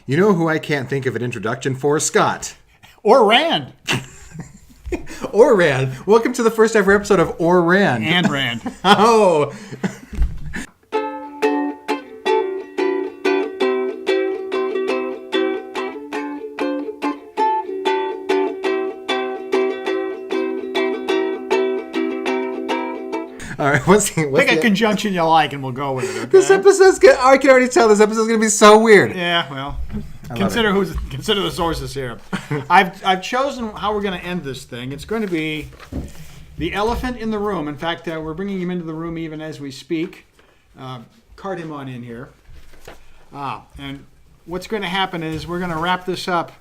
You know who I can't think of an introduction for? Scott. Or Rand. Or Rand. Welcome to the first ever episode of Or Rand. And Rand. Oh. All right, Pick a conjunction you like and we'll go with it. Okay? This episode's good. I can already tell this episode's going to be so weird. Yeah, well, consider the sources here. I've chosen how we're going to end this thing. It's going to be the elephant in the room. In fact, we're bringing him into the room even as we speak. Cart him on in here. And what's going to happen is we're going to wrap this up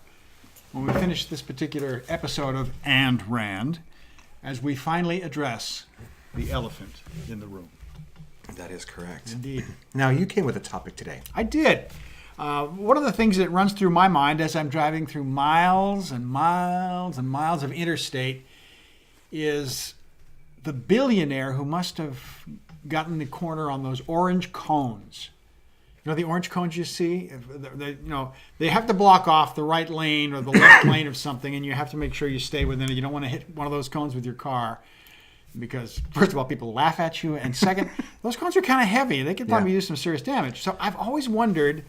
when we finish this particular episode of And Rand, as we finally address the elephant in the room. That is correct. Indeed. Now, you came with a topic today. I did. One of the things that runs through my mind as I'm driving through miles and miles and miles of interstate is the billionaire who must have gotten the corner on those orange cones. You know the orange cones you see? They have to block off the right lane or the left lane of something, and you have to make sure you stay within it. You don't want to hit one of those cones with your car, because first of all, people laugh at you, and second, those cones are kind of heavy. They could probably do some serious damage. So I've always wondered,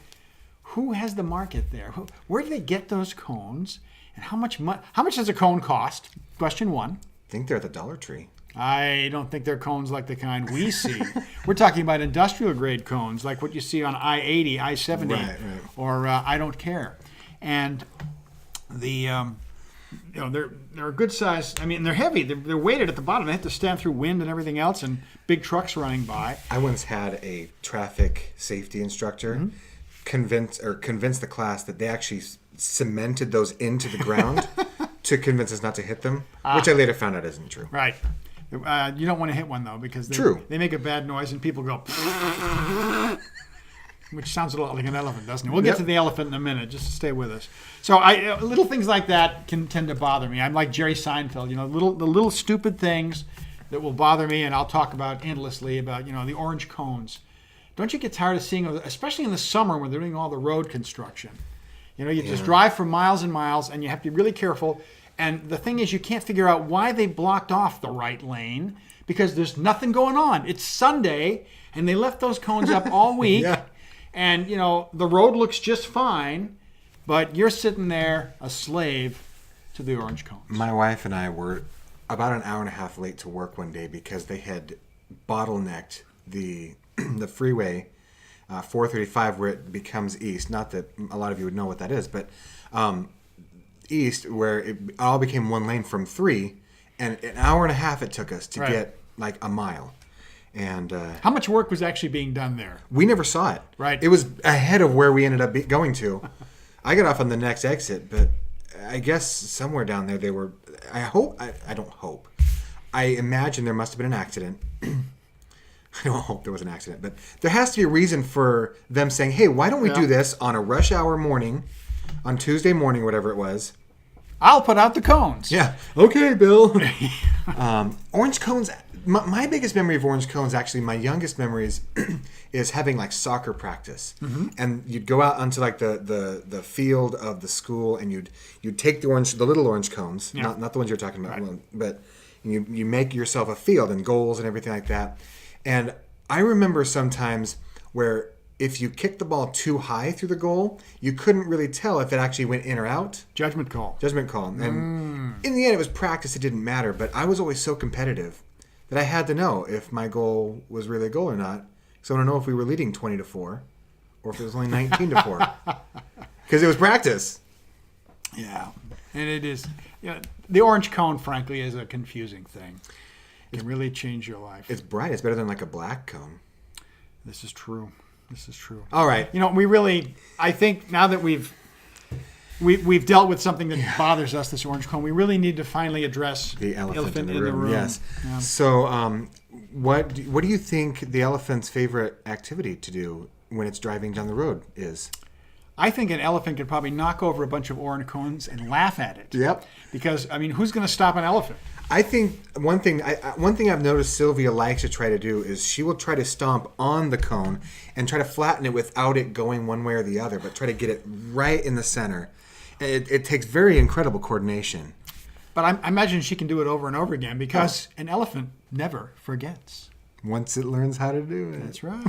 who has the market there? Where do they get those cones, and how much does a cone cost? Question one. I think they're at the Dollar Tree. I don't think they're cones like the kind we see. We're talking about industrial grade cones, like what you see on I-80, I-70, right. or I Don't Care. And the they're a good size. I mean, they're heavy. They're weighted at the bottom. They have to stand through wind and everything else, and big trucks running by. I once had a traffic safety instructor convince the class that they actually cemented those into the ground to convince us not to hit them, which I later found out isn't true. Right. You don't want to hit one, though, because they make a bad noise and people go, which sounds a lot like an elephant, doesn't it? We'll get to the elephant in a minute. Just stay with us. So little things like that can tend to bother me. I'm like Jerry Seinfeld, the little stupid things that will bother me, and I'll talk about endlessly about, the orange cones. Don't you get tired of seeing those, especially in the summer when they're doing all the road construction? You just drive for miles and miles, and you have to be really careful. And the thing is, you can't figure out why they blocked off the right lane, because there's nothing going on. It's Sunday, and they left those cones up all week. Yeah. And, the road looks just fine, but you're sitting there a slave to the orange cones. My wife and I were about an hour and a half late to work one day because they had bottlenecked the freeway, 435, where it becomes east. Not that a lot of you would know what that is, but east, where it all became one lane from 3, and an hour and a half it took us to get like a mile. And how much work was actually being done there? We never saw it. Right. It was ahead of where we ended up going to. I got off on the next exit, but I guess somewhere down there they were. I don't hope. I imagine there must have been an accident. I don't hope there was an accident, but there has to be a reason for them saying, "Hey, why don't we do this on a rush hour morning, on Tuesday morning, whatever it was." I'll put out the cones. Yeah. Okay, Bill. Orange cones. My biggest memory of orange cones, actually, my youngest memories, is having like soccer practice, and you'd go out onto like the field of the school, and you'd take the little orange cones, not the ones you're talking about, but you make yourself a field and goals and everything like that. And I remember sometimes where if you kicked the ball too high through the goal, you couldn't really tell if it actually went in or out. Judgment call. And in the end, it was practice. It didn't matter. But I was always so competitive that I had to know if my goal was really a goal or not. So I want to know if we were leading 20-4 or if it was only 19-4. Because it was practice. Yeah. And it is. The orange cone, frankly, is a confusing thing. It can really change your life. It's bright. It's better than like a black cone. This is true. All right. I think now that we've dealt with something that bothers us, this orange cone, we really need to finally address the elephant in the room. Yes. Yeah. So what do you think the elephant's favorite activity to do when it's driving down the road is? I think an elephant could probably knock over a bunch of orange cones and laugh at it. Yep. Because, who's going to stop an elephant? I think one thing I've noticed Sylvia likes to try to do is she will try to stomp on the cone and try to flatten it without it going one way or the other, but try to get it right in the center. It takes very incredible coordination. But I imagine she can do it over and over again because an elephant never forgets. Once it learns how to do it. That's right.